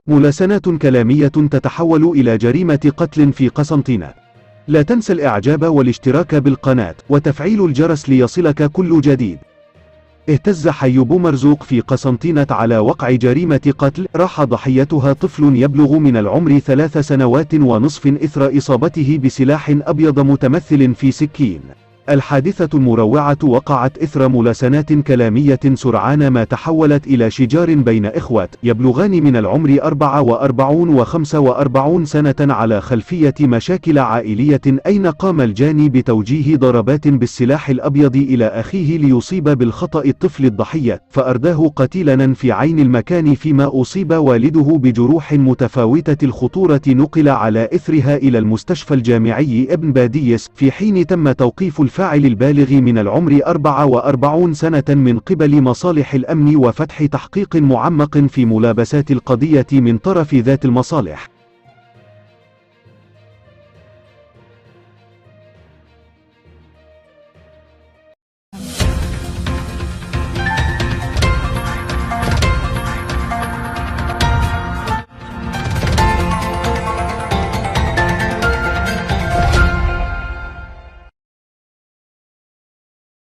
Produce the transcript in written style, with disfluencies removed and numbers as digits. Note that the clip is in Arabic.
ملاسنات كلامية تتحول إلى جريمة قتل في قسنطينة. لا تنسى الإعجاب والاشتراك بالقناة وتفعيل الجرس ليصلك كل جديد. اهتز حي بومرزوق في قسنطينة على وقع جريمة قتل راح ضحيتها طفل يبلغ من العمر 3 سنوات ونصف إثر إصابته بسلاح أبيض متمثل في سكين. الحادثة المروعة وقعت إثر ملاسنات كلامية سرعان ما تحولت إلى شجار بين إخوة يبلغان من العمر 44 و 45 سنة على خلفية مشاكل عائلية، أين قام الجاني بتوجيه ضربات بالسلاح الأبيض إلى أخيه ليصيب بالخطأ الطفل الضحية، فأرداه قتيلا في عين المكان، فيما أصيب والده بجروح متفاوتة الخطورة نقل على إثرها إلى المستشفى الجامعي ابن باديس، في حين تم توقيف الفاعل البالغ من العمر 44 سنة من قبل مصالح الأمن وفتح تحقيق معمق في ملابسات القضية من طرف ذات المصالح.